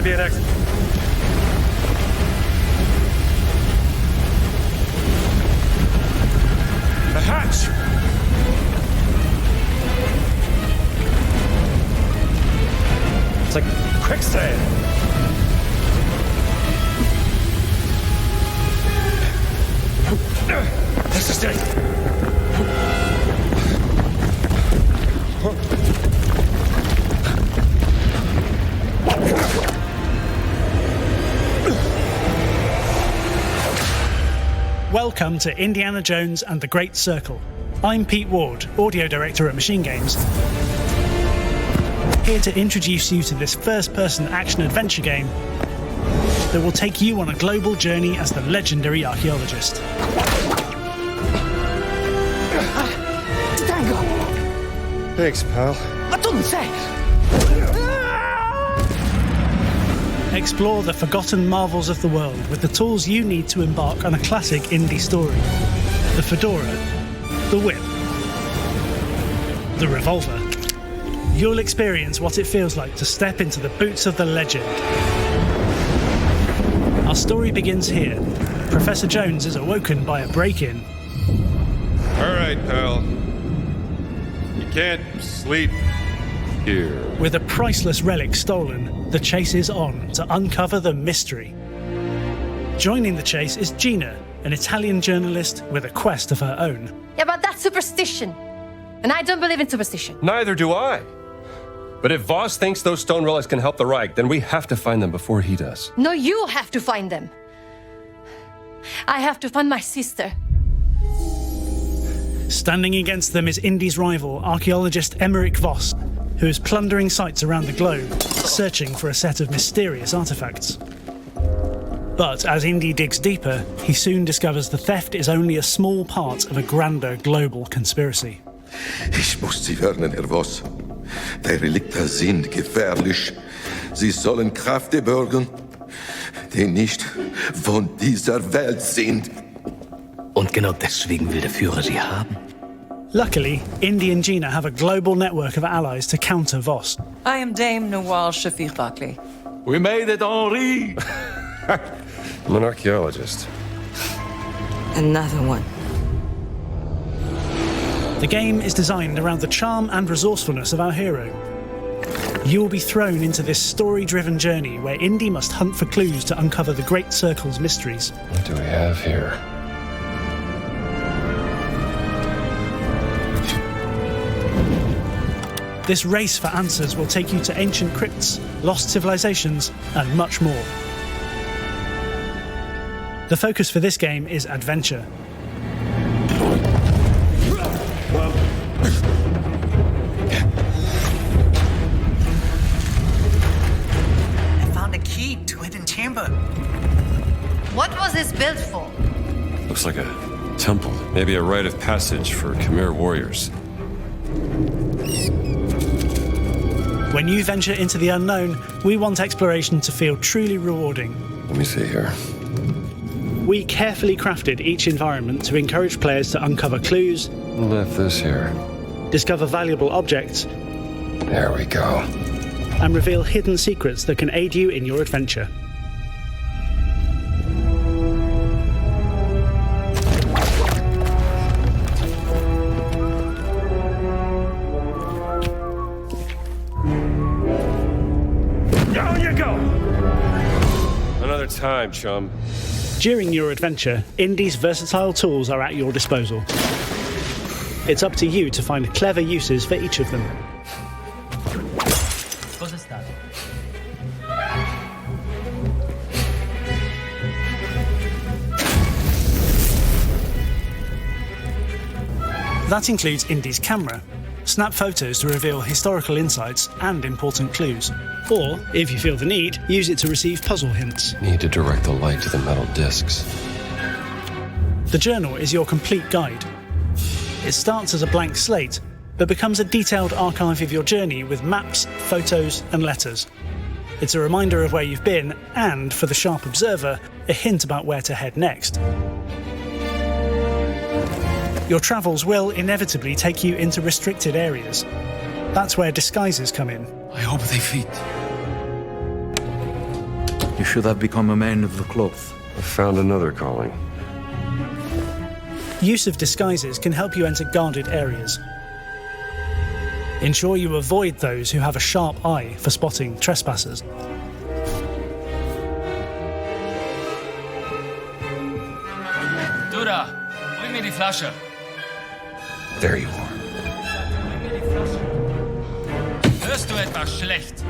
to be an exit. The hatch! It's like quicksand. That's the stick. Welcome to Indiana Jones and the Great Circle. I'm Pete Ward, audio director at MachineGames, here to introduce you to this first-person action-adventure game that will take you on a global journey as the legendary archaeologist. Tango! Thanks, pal. Explore the forgotten marvels of the world with the tools you need to embark on a classic indie story. The fedora, the whip, the revolver. You'll experience what it feels like to step into the boots of the legend. Our story begins here. Professor Jones is awoken by a break-in. All right, pal. You can't sleep here. With a priceless relic stolen, the chase is on to uncover the mystery. Joining the chase is Gina, an Italian journalist with a quest of her own. Yeah, but that's superstition. And I don't believe in superstition. Neither do I. But if Voss thinks those stone relics can help the Reich, then we have to find them before he does. No, you have to find them. I have to find my sister. Standing against them is Indy's rival, archaeologist Emmerich Voss, who is plundering sites around the globe, searching for a set of mysterious artifacts. But as Indy digs deeper, he soon discovers the theft is only a small part of a grander global conspiracy. Ich muss Sie warnen, Herr Voss. Die Relikte sind gefährlich. Sie sollen Kräfte bergen, die nicht von dieser Welt sind. Und genau deswegen will der Führer sie haben. Luckily, Indy and Gina have a global network of allies to counter Voss. I am Dame Nawal Shafiq Bakli. We made it, Henri! I'm an archaeologist. Another one. The game is designed around the charm and resourcefulness of our hero. You will be thrown into this story-driven journey where Indy must hunt for clues to uncover the Great Circle's mysteries. What do we have here? This race for answers will take you to ancient crypts, lost civilizations, and much more. The focus for this game is adventure. I found a key to a hidden chamber. What was this built for? Looks like a temple. Maybe a rite of passage for Khmer warriors. When you venture into the unknown, we want exploration to feel truly rewarding. Let me see here. We carefully crafted each environment to encourage players to uncover clues, Left this here. discover valuable objects, There we go. and reveal hidden secrets that can aid you in your adventure. Down you go! Another time, chum. During your adventure, Indy's versatile tools are at your disposal. It's up to you to find clever uses for each of them. Cosa è stato? That includes Indy's camera. Snap photos to reveal historical insights and important clues. Or, if you feel the need, use it to receive puzzle hints. Need to direct the light to the metal discs. The journal is your complete guide. It starts as a blank slate, but becomes a detailed archive of your journey with maps, photos, and letters. It's a reminder of where you've been, and, for the sharp observer, a hint about where to head next. Your travels will inevitably take you into restricted areas. That's where disguises come in. I hope they fit. You should have become a man of the cloth. I found another calling. Use of disguises can help you enter guarded areas. Ensure you avoid those who have a sharp eye for spotting trespassers. Du da, bring mir die Flasche. There you are. Hörst du etwas schlecht?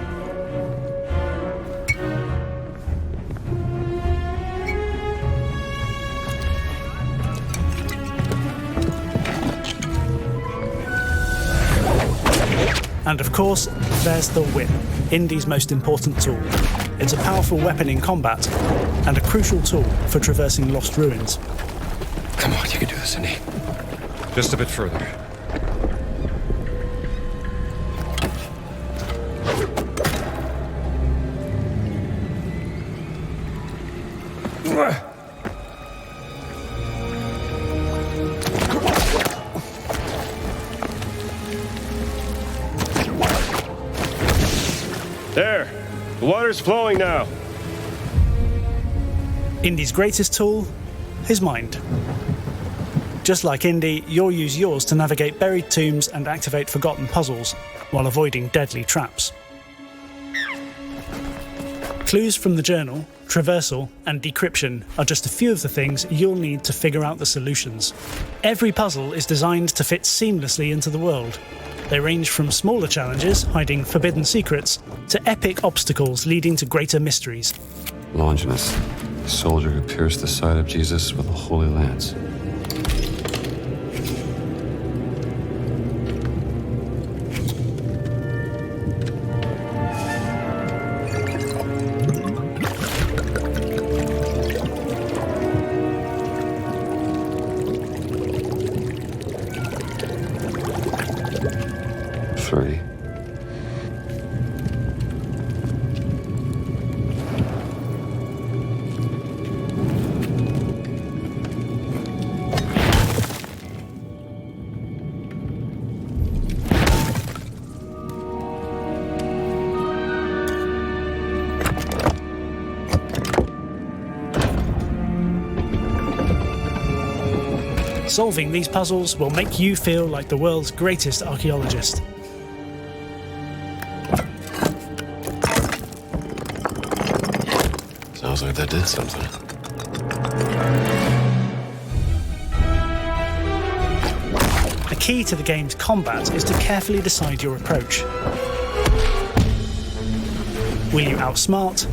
And of course, there's the whip, Indy's most important tool. It's a powerful weapon in combat and a crucial tool for traversing lost ruins. Come on, you can do this, Indy. Just a bit further. There! The water's flowing now. Indy's greatest tool? His mind. Just like Indy, you'll use yours to navigate buried tombs and activate forgotten puzzles, while avoiding deadly traps. Clues from the journal, traversal, and decryption are just a few of the things you'll need to figure out the solutions. Every puzzle is designed to fit seamlessly into the world. They range from smaller challenges, hiding forbidden secrets, to epic obstacles leading to greater mysteries. Longinus, the soldier who pierced the side of Jesus with a holy lance. Three. Solving these puzzles will make you feel like the world's greatest archaeologist. Sounds like that did something. The key to the game's combat is to carefully decide your approach. Will you outsmart?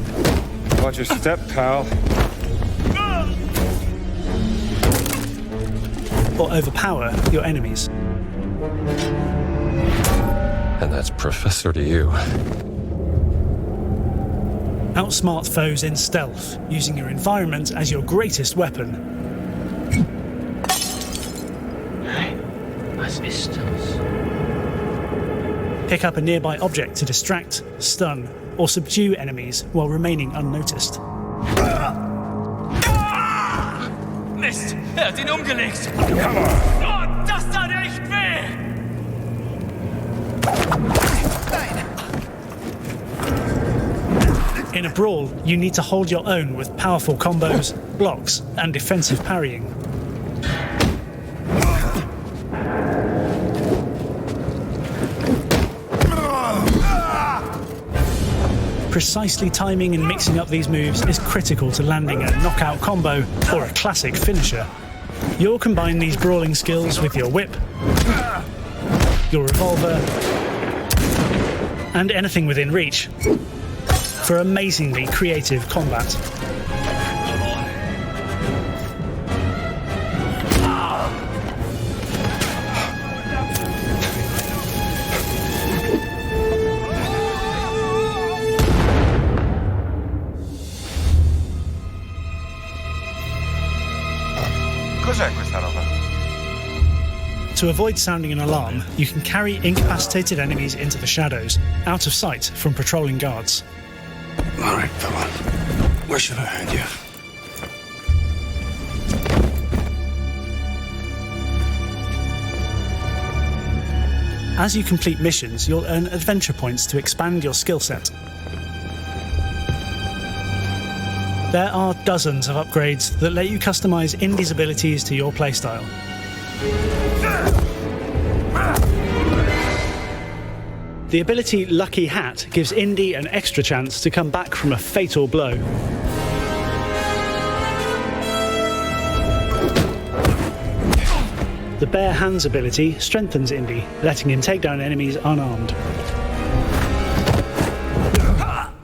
Watch your step, pal. Or overpower your enemies? And that's Professor to you. Outsmart foes in stealth, using your environment as your greatest weapon. Was ist das? Pick up a nearby object to distract, stun, or subdue enemies while remaining unnoticed. Mist, er hat ihn umgelegt. Oh, das tat echt weh. In a brawl, you need to hold your own with powerful combos, blocks, and defensive parrying. Precisely timing and mixing up these moves is critical to landing a knockout combo or a classic finisher. You'll combine these brawling skills with your whip, your revolver, and anything within reach for amazingly creative combat. Cos'è questa roba? To avoid sounding an alarm, you can carry incapacitated enemies into the shadows, out of sight from patrolling guards. All right, come on. Where should I hide you? As you complete missions, you'll earn adventure points to expand your skill set. There are dozens of upgrades that let you customize Indy's abilities to your playstyle. The ability Lucky Hat gives Indy an extra chance to come back from a fatal blow. The Bare Hands ability strengthens Indy, letting him take down enemies unarmed.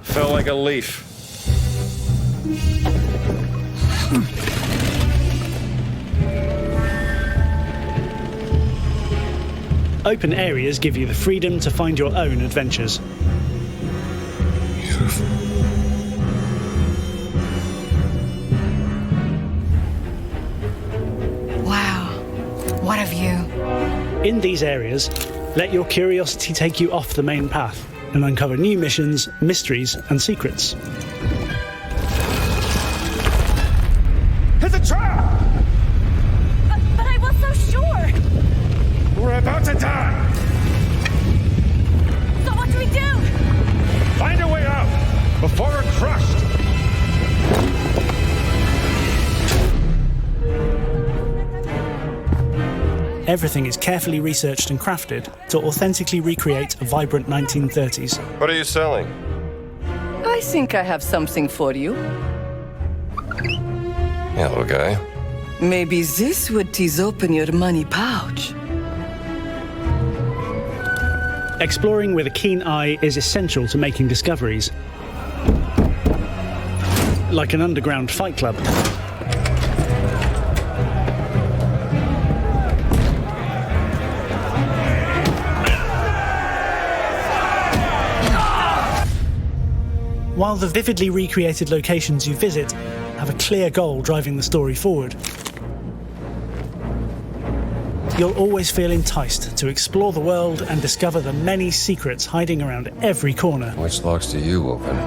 Fell like a leaf. Open areas give you the freedom to find your own adventures. Beautiful. Wow. What a view. In these areas, let your curiosity take you off the main path and uncover new missions, mysteries, and secrets. It's a trap! But I was so sure! We're about to die! So what do we do? Find a way out before we're crushed! Everything is carefully researched and crafted to authentically recreate a vibrant 1930s. What are you selling? I think I have something for you. Yeah, little guy. Maybe this would tease open your money pouch. Exploring with a keen eye is essential to making discoveries. Like an underground fight club. While the vividly recreated locations you visit have a clear goal driving the story forward, you'll always feel enticed to explore the world and discover the many secrets hiding around every corner. Which locks do you open?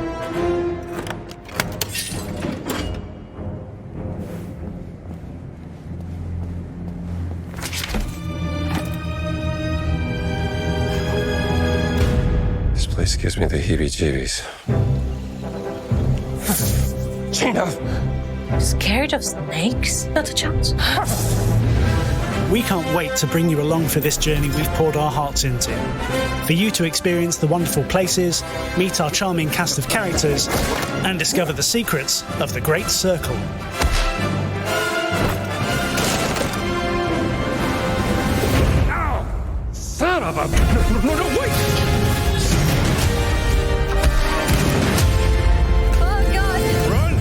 This place gives me the heebie-jeebies. Gina! Scared of snakes? Not a chance. We can't wait to bring you along for this journey we've poured our hearts into. For you to experience the wonderful places, meet our charming cast of characters, and discover the secrets of the Great Circle. Ow! Son of a... No, wait! Oh, God! Run!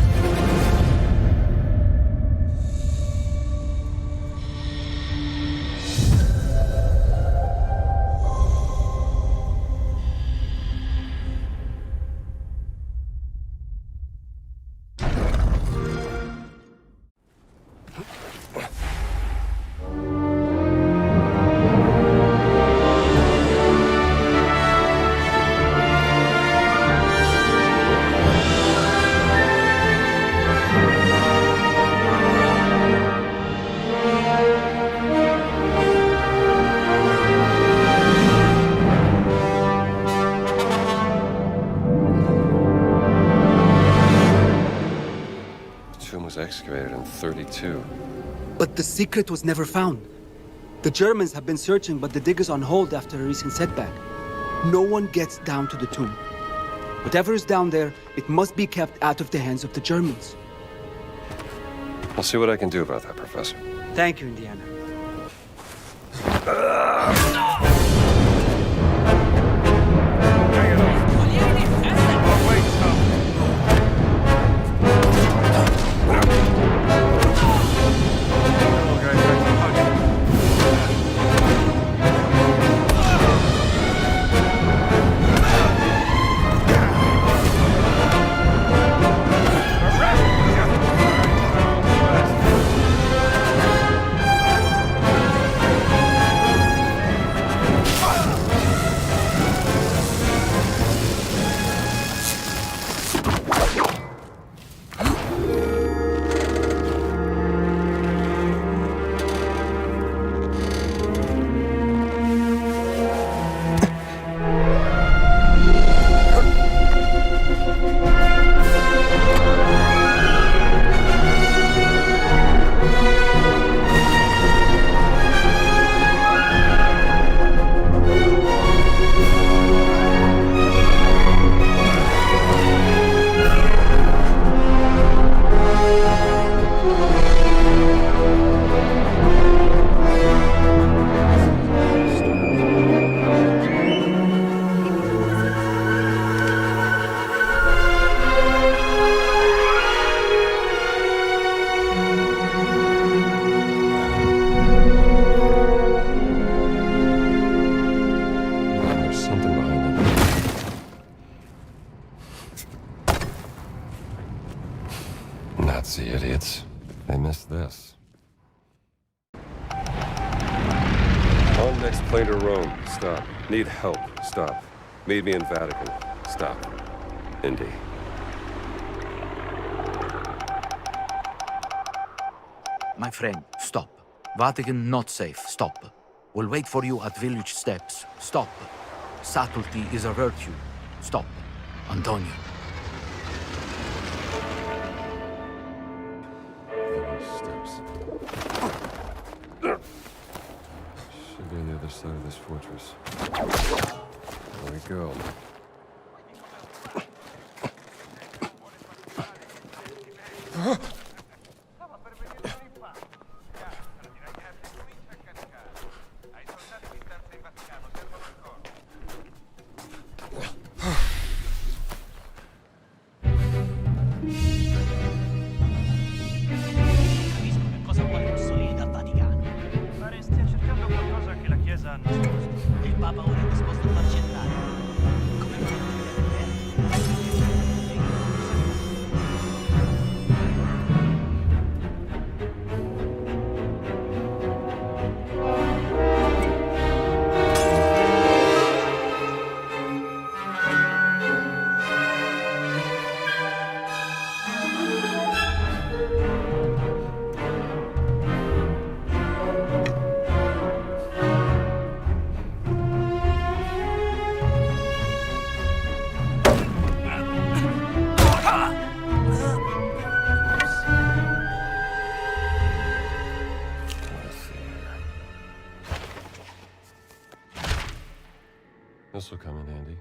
Excavated in 32. But the secret was never found. The Germans have been searching, but the dig is on hold after a recent setback. No one gets down to the tomb. Whatever is down there, it must be kept out of the hands of the Germans. I'll see what I can do about that, Professor. Thank you, Indiana. Next plane to Rome. Stop. Need help. Stop. Meet me in Vatican. Stop. Indy. My friend, stop. Vatican not safe. Stop. We'll wait for you at village steps. Stop. Subtlety is a virtue. Stop. Antonio. Steps. Should be on the other side of this fortress. There we go. This will come in handy.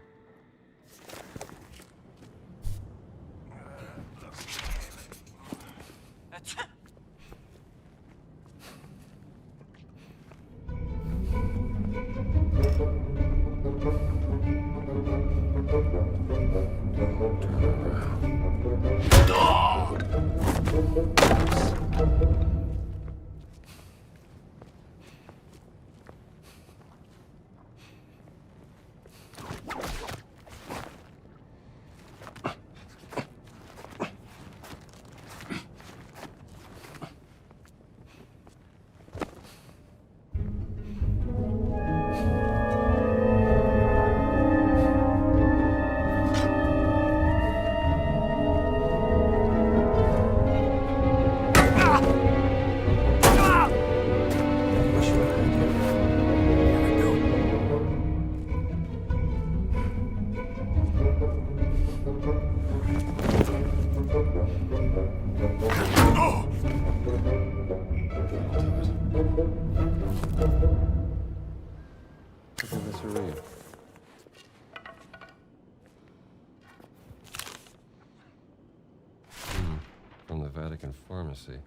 From the Vatican pharmacy.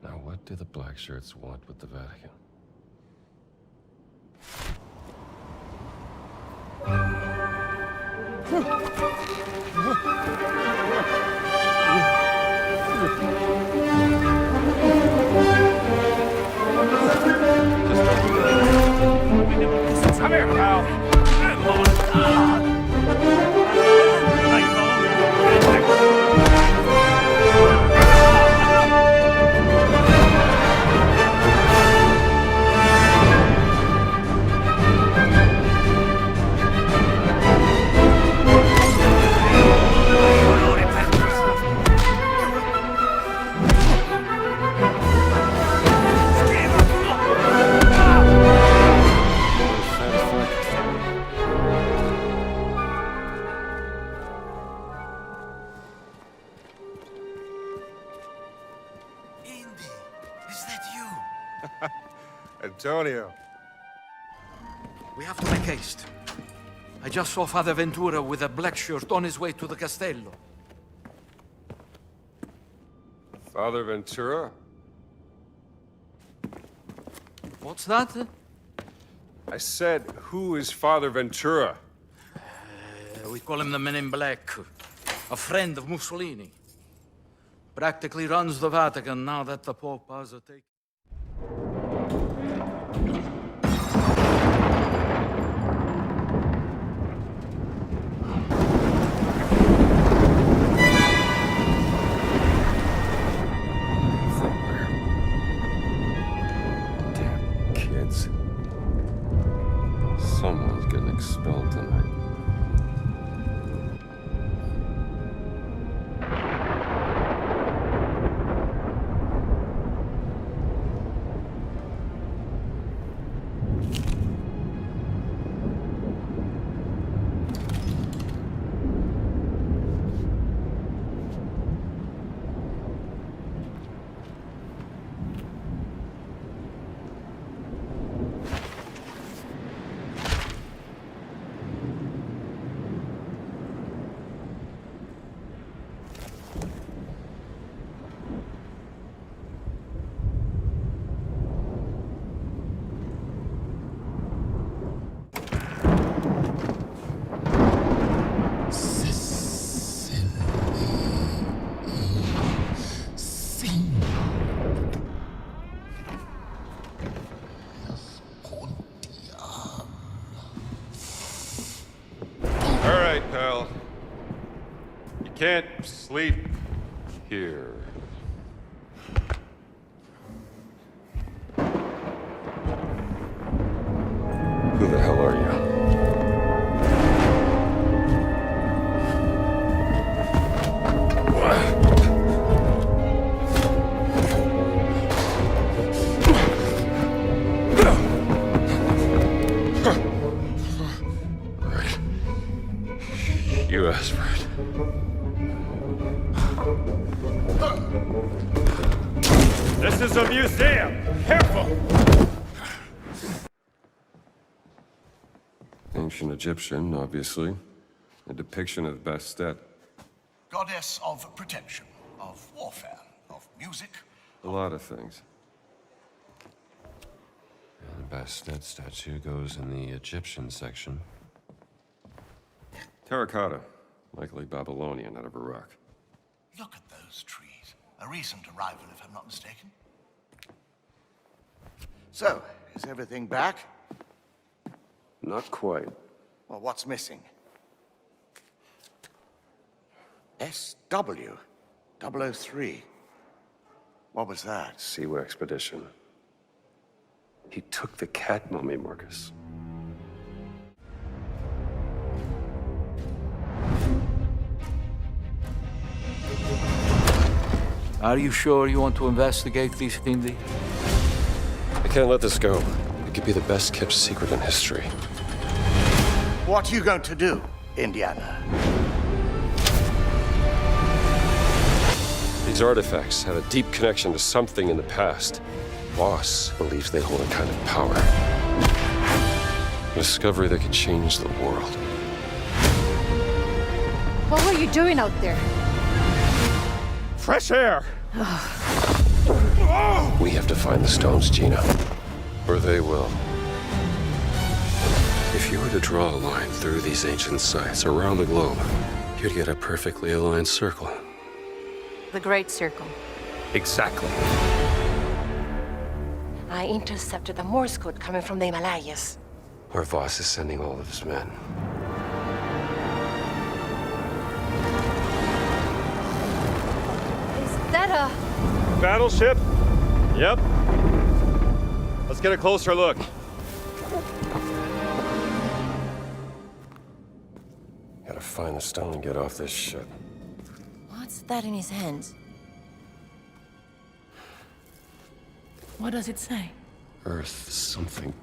Now, what do the black shirts want with the Vatican? Come here, pal. Antonio. We have to make haste. I just saw Father Ventura with a black shirt on his way to the Castello. Father Ventura? What's that? I said, who is Father Ventura? We call him the Men in Black. A friend of Mussolini. practically runs the Vatican now that the Pope has taken. Damn kids. Someone's getting expelled tonight. Pal. You can't sleep here. Who the hell are you? You asked for it. This is a museum! Careful! Ancient Egyptian, obviously. A depiction of Bastet. Goddess of protection, of warfare, of music. A lot of things. And the Bastet statue goes in the Egyptian section. Terracotta, likely Babylonian out of Iraq. Look at those trees. A recent arrival, if I'm not mistaken. So, is everything back? Not quite. Well, what's missing? SW 003. What was that? Siwa expedition. He took the cat mummy, Marcus. Are you sure you want to investigate these things? I can't let this go. It could be the best kept secret in history. What are you going to do, Indiana? These artifacts have a deep connection to something in the past. Voss believes they hold a kind of power. A discovery that could change the world. What were you doing out there? Fresh air! We have to find the stones, Gina. Or they will. If you were to draw a line through these ancient sites around the globe, you'd get a perfectly aligned circle. The Great Circle. Exactly. I intercepted the Morse code coming from the Himalayas. Where Voss is sending all of his men. Is that a... Battleship? Yep. Let's get a closer look. Gotta find the stone and get off this ship. What's that in his hands? What does it say? Earth something.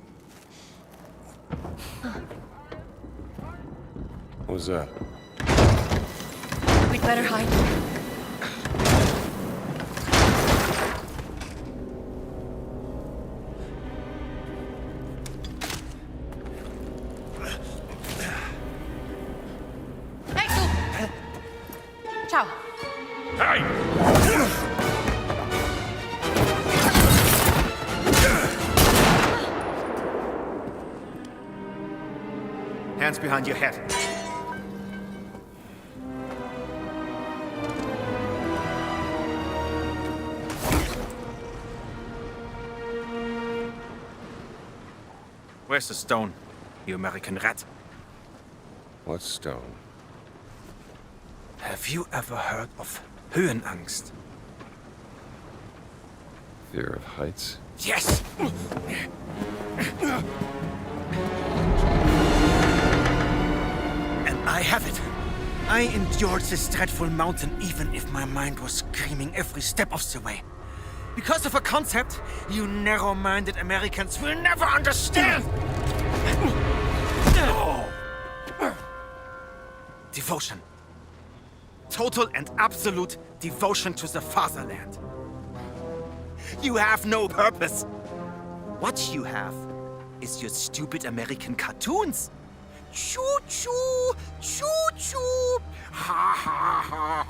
What was that? We'd better hide. Ciao. Hands behind your head. Where's the stone, you American rat? What stone? Have you ever heard of Höhenangst? Fear of heights? Yes! And I have it. I endured this dreadful mountain even if my mind was screaming every step of the way. Because of a concept you narrow-minded Americans will never understand! Devotion. Total and absolute devotion to the fatherland. You have no purpose. What you have is your stupid American cartoons. Choo-choo, choo-choo. Ha ha ha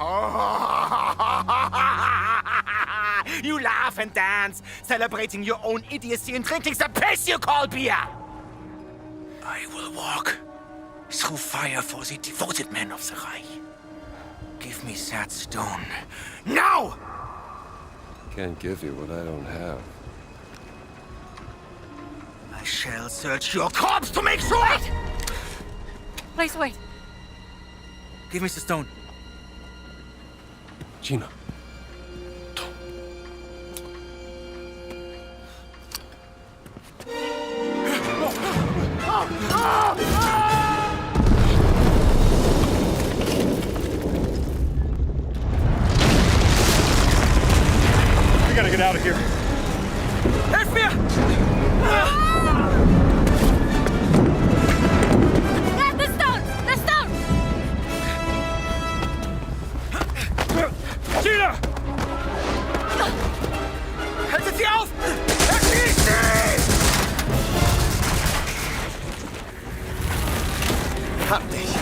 ha. You laugh and dance, celebrating your own idiocy and drinking the piss you call beer. I will walk through fire for the devoted men of the Reich. Give me that stone. Now! Can't give you what I don't have. I shall search your corpse to make sure! Wait! Please wait. Give me the stone. Gina. We gotta get out of here. Help me! The stone! The stone! Gina! Haltet sie auf! Erschießt sie! Hab dich.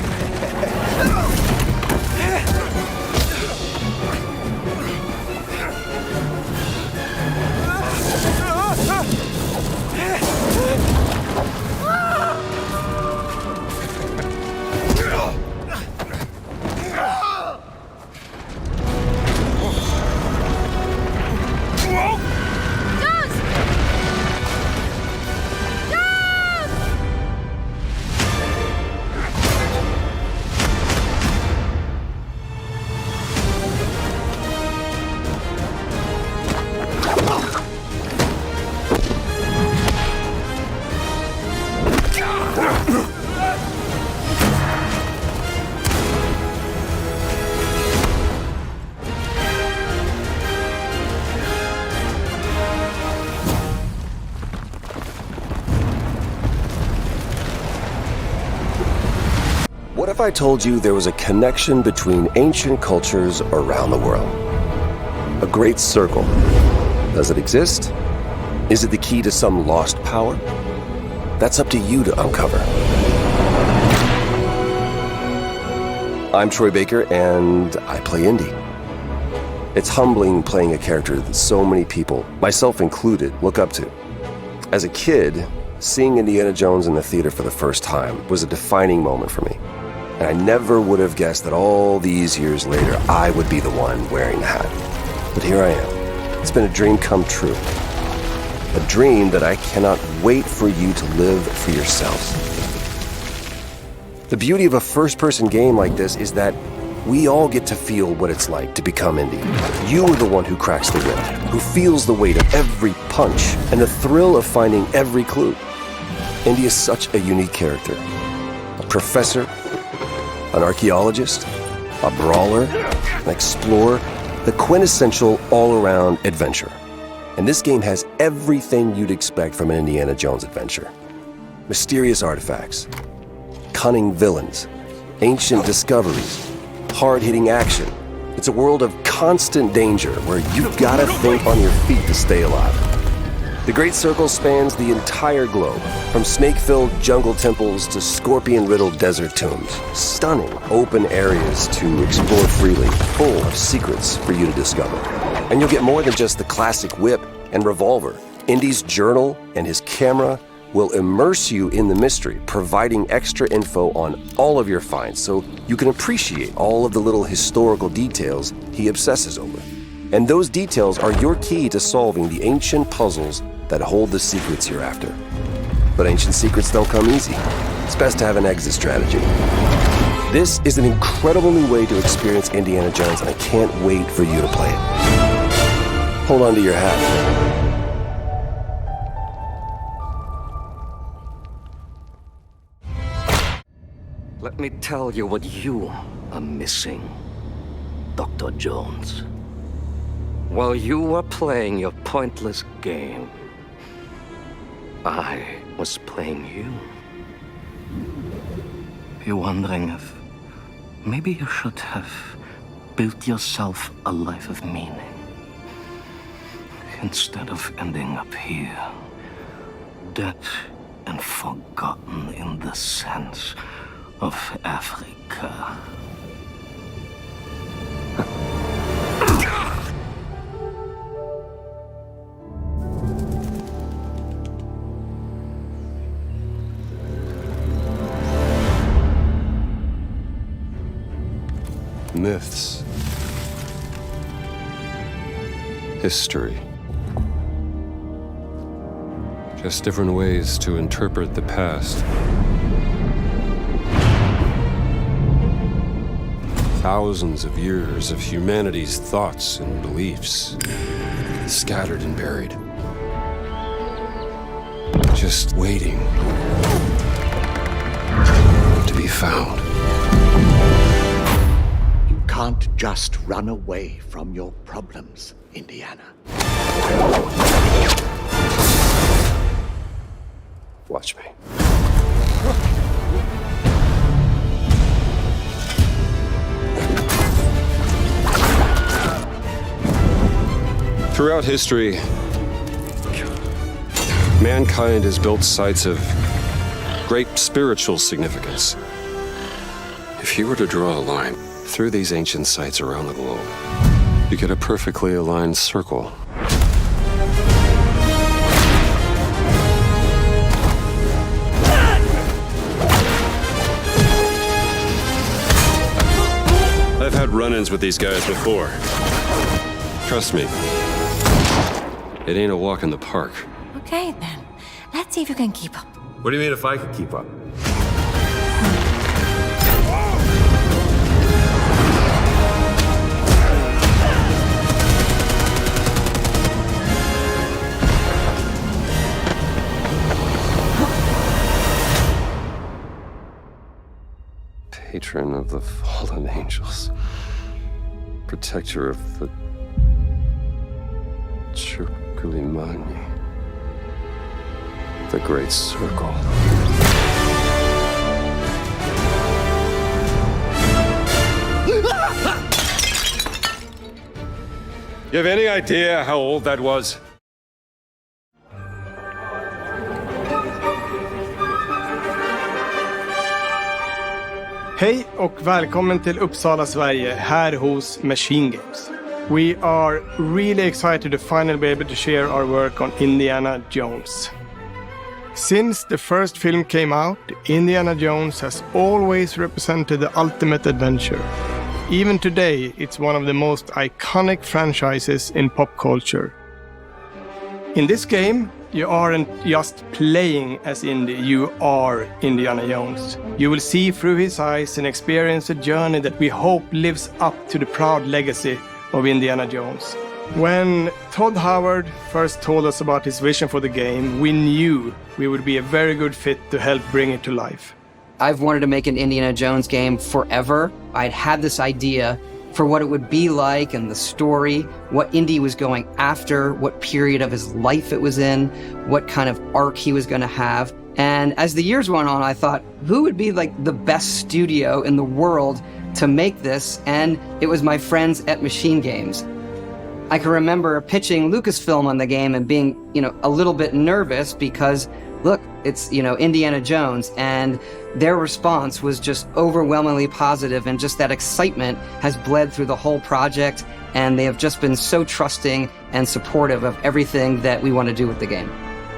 What if I told you there was a connection between ancient cultures around the world? A great circle. Does it exist? Is it the key to some lost power? That's up to you to uncover. I'm Troy Baker, and I play Indy. It's humbling playing a character that so many people, myself included, look up to. As a kid, seeing Indiana Jones in the theater for the first time was a defining moment for me. And I never would have guessed that all these years later, I would be the one wearing the hat. But here I am. It's been a dream come true. A dream that I cannot wait for you to live for yourselves. The beauty of a first-person game like this is that we all get to feel what it's like to become Indy. You are the one who cracks the whip, who feels the weight of every punch and the thrill of finding every clue. Indy is such a unique character. A professor, an archaeologist, a brawler, an explorer, the quintessential all-around adventurer. And this game has everything you'd expect from an Indiana Jones adventure. Mysterious artifacts, cunning villains, ancient discoveries, hard-hitting action. It's a world of constant danger where you've got to think on your feet to stay alive. The Great Circle spans the entire globe, from snake-filled jungle temples to scorpion-riddled desert tombs. Stunning open areas to explore freely, full of secrets for you to discover. And you'll get more than just the classic whip and revolver. Indy's journal and his camera will immerse you in the mystery, providing extra info on all of your finds so you can appreciate all of the little historical details he obsesses over. And those details are your key to solving the ancient puzzles that hold the secrets you're after. But ancient secrets don't come easy. It's best to have an exit strategy. This is an incredible new way to experience Indiana Jones, and I can't wait for you to play it. Hold on to your hat. Let me tell you what you are missing, Dr. Jones. While you were playing your pointless game, I was playing you. You're wondering if maybe you should have built yourself a life of meaning instead of ending up here, dead and forgotten in the sense of Africa. Myths. History. Just different ways to interpret the past. Thousands of years of humanity's thoughts and beliefs, scattered and buried. Just waiting to be found. You can't just run away from your problems, Indiana. Watch me. Throughout history, mankind has built sites of great spiritual significance. If you were to draw a line through these ancient sites around the globe, you get a perfectly aligned circle. I've had run-ins with these guys before. Trust me, it ain't a walk in the park. Okay, then. Let's see if you can keep up. What do you mean if I could keep up? Patron of the fallen angels. Protector of the Chukulimani. The Great Circle. You have any idea how old that was? Hej och välkommen till Uppsala, Sverige, här hos MachineGames. We are really excited to finally be able to share our work on Indiana Jones. Since the first film came out, Indiana Jones has always represented the ultimate adventure. Even today, it's one of the most iconic franchises in pop culture. In this game, you aren't just playing as Indy, you are Indiana Jones. You will see through his eyes and experience a journey that we hope lives up to the proud legacy of Indiana Jones. When Todd Howard first told us about his vision for the game, we knew we would be a very good fit to help bring it to life. I've wanted to make an Indiana Jones game forever. I'd had this idea for what it would be like and the story, what Indy was going after, what period of his life it was in, what kind of arc he was going to have. And as the years went on, I thought, who would be like the best studio in the world to make this? And it was my friends at MachineGames. I can remember pitching Lucasfilm on the game and being, a little bit nervous because, look, it's, Indiana Jones, and their response was just overwhelmingly positive, and just that excitement has bled through the whole project, and they have just been so trusting and supportive of everything that we want to do with the game.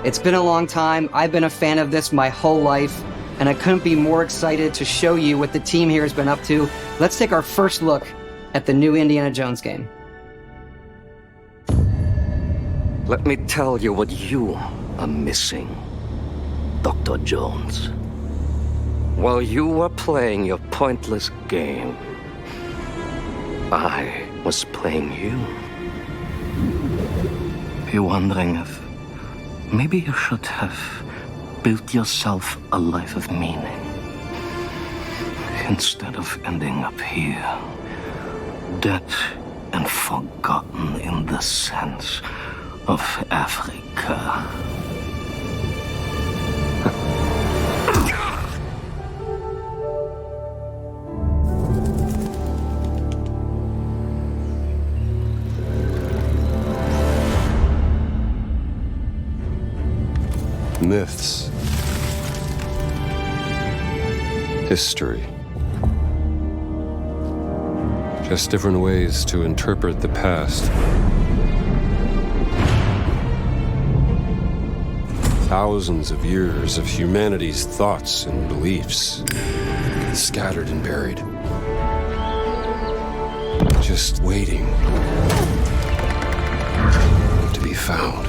It's been a long time. I've been a fan of this my whole life, and I couldn't be more excited to show you what the team here has been up to. Let's take our first look at the new Indiana Jones game. Let me tell you what you are missing, Dr. Jones. While you were playing your pointless game, I was playing you. You're wondering if maybe you should have built yourself a life of meaning instead of ending up here, dead and forgotten in the sense of Africa. Myths, history, just different ways to interpret the past. Thousands of years of humanity's thoughts and beliefs, scattered and buried, just waiting to be found.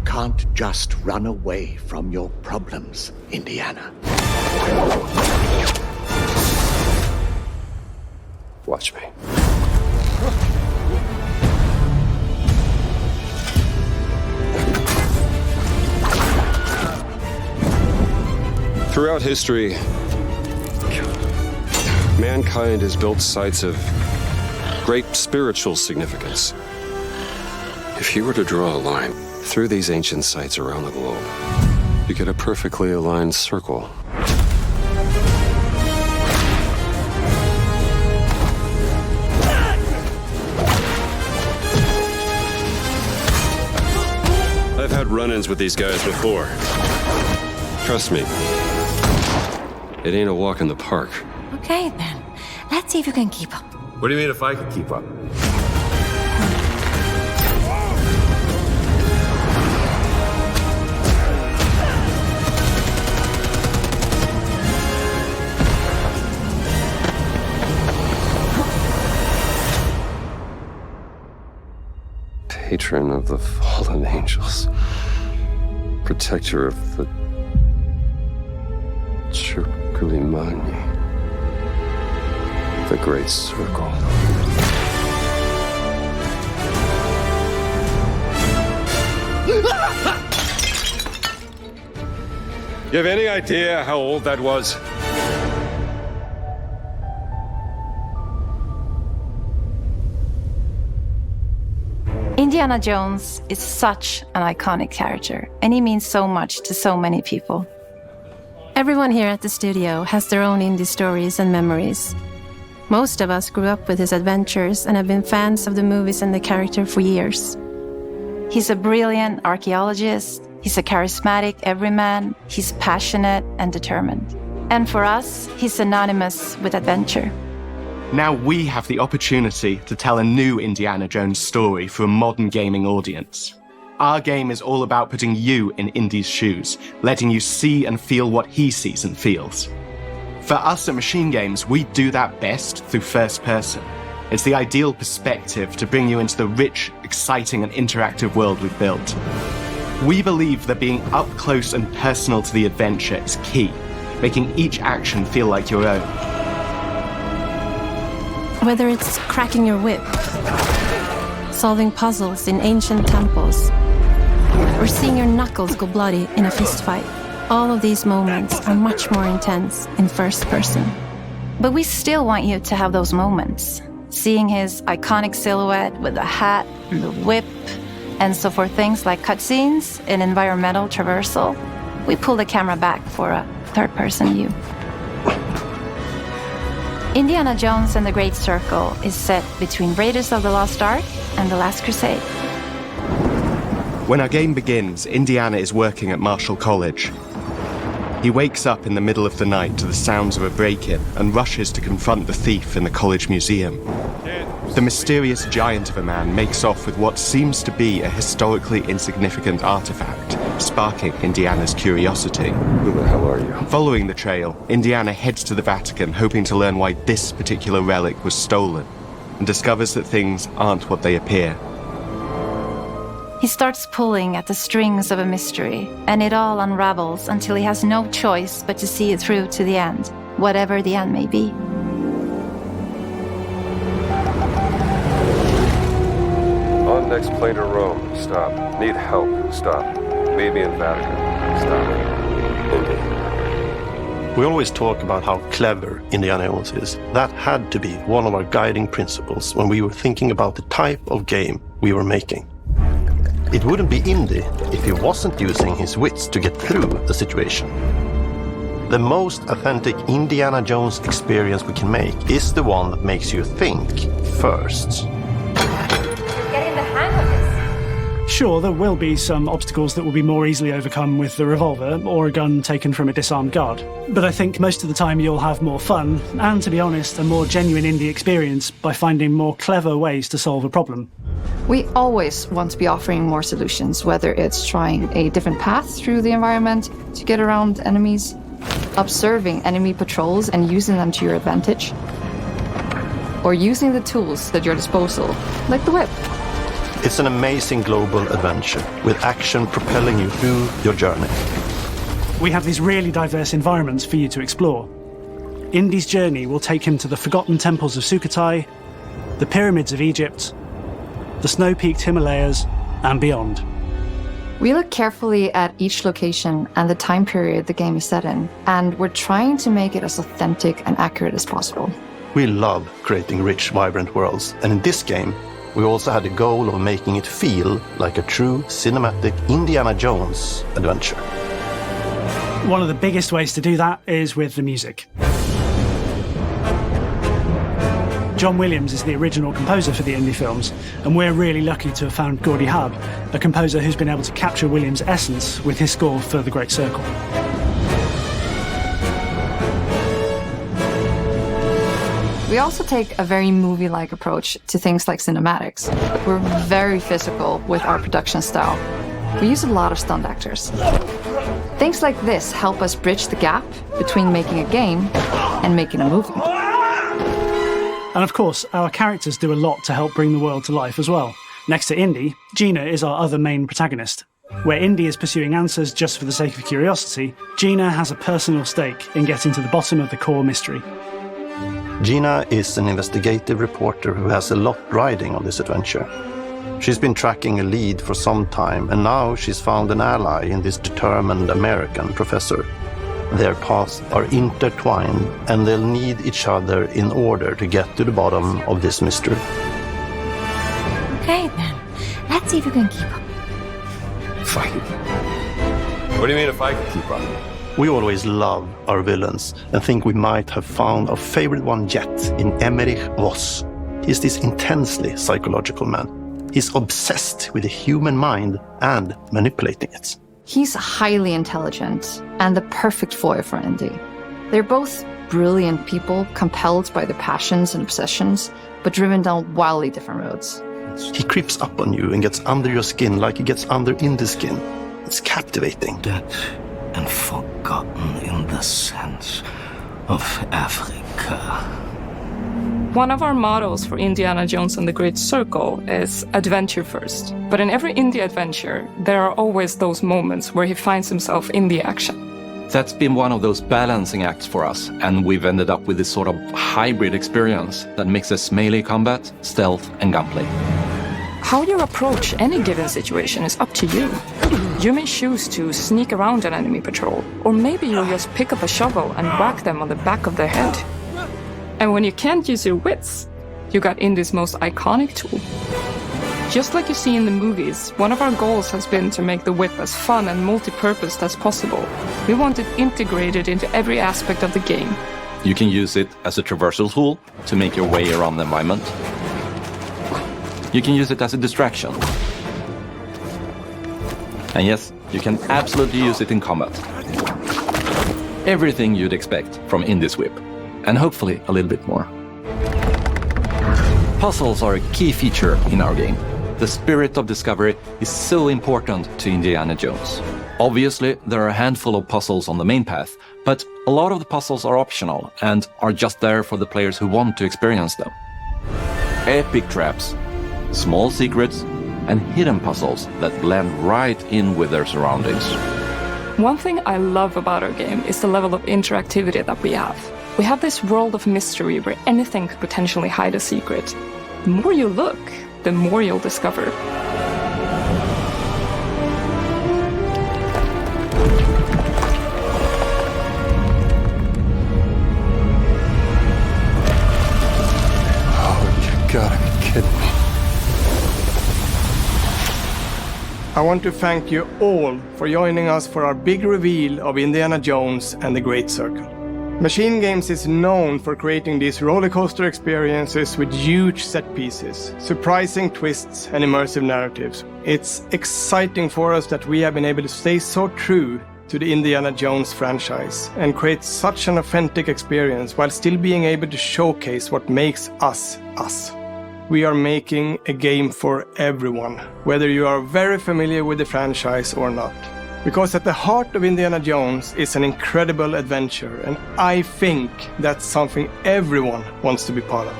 Can't just run away from your problems, Indiana. Watch me. Throughout history, mankind has built sites of great spiritual significance. If you were to draw a line through these ancient sites around the globe, you get a perfectly aligned circle. I've had run-ins with these guys before. Trust me, it ain't a walk in the park. Okay, then. Let's see if you can keep up. What do you mean if I could keep up? Patron of the fallen angels, protector of the Circulimani, the Great Circle. You have any idea how old that was? Indiana Jones is such an iconic character, and he means so much to so many people. Everyone here at the studio has their own indie stories and memories. Most of us grew up with his adventures and have been fans of the movies and the character for years. He's a brilliant archaeologist, he's a charismatic everyman, he's passionate and determined. And for us, he's synonymous with adventure. Now we have the opportunity to tell a new Indiana Jones story for a modern gaming audience. Our game is all about putting you in Indy's shoes, letting you see and feel what he sees and feels. For us at MachineGames, we do that best through first person. It's the ideal perspective to bring you into the rich, exciting and interactive world we've built. We believe that being up close and personal to the adventure is key, making each action feel like your own. Whether it's cracking your whip, solving puzzles in ancient temples, or seeing your knuckles go bloody in a fistfight, all of these moments are much more intense in first person. But we still want you to have those moments. Seeing his iconic silhouette with the hat and the whip, and so for things like cutscenes and environmental traversal, we pull the camera back for a third-person view. Indiana Jones and the Great Circle is set between Raiders of the Lost Ark and The Last Crusade. When our game begins, Indiana is working at Marshall College. He wakes up in the middle of the night to the sounds of a break-in and rushes to confront the thief in the college museum. The mysterious giant of a man makes off with what seems to be a historically insignificant artifact, sparking Indiana's curiosity. Who the hell are you? Following the trail, Indiana heads to the Vatican, hoping to learn why this particular relic was stolen, and discovers that things aren't what they appear. He starts pulling at the strings of a mystery, and it all unravels until he has no choice but to see it through to the end, whatever the end may be. On next plane to Rome. Stop. Need help. Stop. Meet me in Vatican. Stop. Indy. We always talk about how clever Indiana Jones is. That had to be one of our guiding principles when we were thinking about the type of game we were making. It wouldn't be Indy if he wasn't using his wits to get through the situation. The most authentic Indiana Jones experience we can make is the one that makes you think first. Getting the hang of this. Sure, there will be some obstacles that will be more easily overcome with the revolver or a gun taken from a disarmed guard. But I think most of the time you'll have more fun, and to be honest, a more genuine indie experience by finding more clever ways to solve a problem. We always want to be offering more solutions, whether it's trying a different path through the environment to get around enemies, observing enemy patrols and using them to your advantage, or using the tools at your disposal, like the whip. It's an amazing global adventure, with action propelling you through your journey. We have these really diverse environments for you to explore. Indy's journey will take him to the forgotten temples of Sukhothai, the pyramids of Egypt, the snow-peaked Himalayas, and beyond. We look carefully at each location and the time period the game is set in, and we're trying to make it as authentic and accurate as possible. We love creating rich, vibrant worlds, and in this game, we also had the goal of making it feel like a true cinematic Indiana Jones adventure. One of the biggest ways to do that is with the music. John Williams is the original composer for the Indy films, and we're really lucky to have found Gordy Hub, a composer who's been able to capture Williams' essence with his score for The Great Circle. We also take a very movie-like approach to things like cinematics. We're very physical with our production style. We use a lot of stunt actors. Things like this help us bridge the gap between making a game and making a movie. And of course, our characters do a lot to help bring the world to life as well. Next to Indy, Gina is our other main protagonist. Where Indy is pursuing answers just for the sake of curiosity, Gina has a personal stake in getting to the bottom of the core mystery. Gina is an investigative reporter who has a lot riding on this adventure. She's been tracking a lead for some time, and now she's found an ally in this determined American professor. Their paths are intertwined, and they'll need each other in order to get to the bottom of this mystery. Okay, then. Let's see if you can keep up. Fight. What do you mean if I can keep up? We always love our villains and think we might have found our favorite one yet in Emmerich Voss. He's this intensely psychological man. He's obsessed with the human mind and manipulating it. He's highly intelligent and the perfect foil for Indy. They're both brilliant people, compelled by their passions and obsessions, but driven down wildly different roads. He creeps up on you and gets under your skin like he gets under Indy's skin. It's captivating. Dead and forgotten in the sense of Africa. One of our mottos for Indiana Jones and the Great Circle is adventure first. But in every indie adventure, there are always those moments where he finds himself in the action. That's been one of those balancing acts for us, and we've ended up with this sort of hybrid experience that mixes melee combat, stealth, and gunplay. How you approach any given situation is up to you. You may choose to sneak around an enemy patrol, or maybe you'll just pick up a shovel and whack them on the back of their head. And when you can't use your wits, you got Indy's most iconic tool. Just like you see in the movies, one of our goals has been to make the whip as fun and multi-purposed as possible. We want it integrated into every aspect of the game. You can use it as a traversal tool to make your way around the environment. You can use it as a distraction. And yes, you can absolutely use it in combat. Everything you'd expect from Indy's whip. And hopefully a little bit more. Puzzles are a key feature in our game. The spirit of discovery is so important to Indiana Jones. Obviously, there are a handful of puzzles on the main path, but a lot of the puzzles are optional and are just there for the players who want to experience them. Epic traps, small secrets, and hidden puzzles that blend right in with their surroundings. One thing I love about our game is the level of interactivity that we have. We have this world of mystery where anything could potentially hide a secret. The more you look, the more you'll discover. Gotta be kidding me. I want to thank you all for joining us for our big reveal of Indiana Jones and the Great Circle. MachineGames is known for creating these rollercoaster experiences with huge set pieces, surprising twists, and immersive narratives. It's exciting for us that we have been able to stay so true to the Indiana Jones franchise and create such an authentic experience while still being able to showcase what makes us us. We are making a game for everyone, whether you are very familiar with the franchise or not. Because at the heart of Indiana Jones is an incredible adventure, and I think that's something everyone wants to be part of.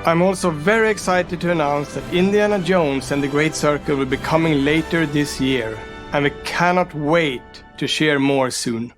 I'm also very excited to announce that Indiana Jones and the Great Circle will be coming later this year, and we cannot wait to share more soon.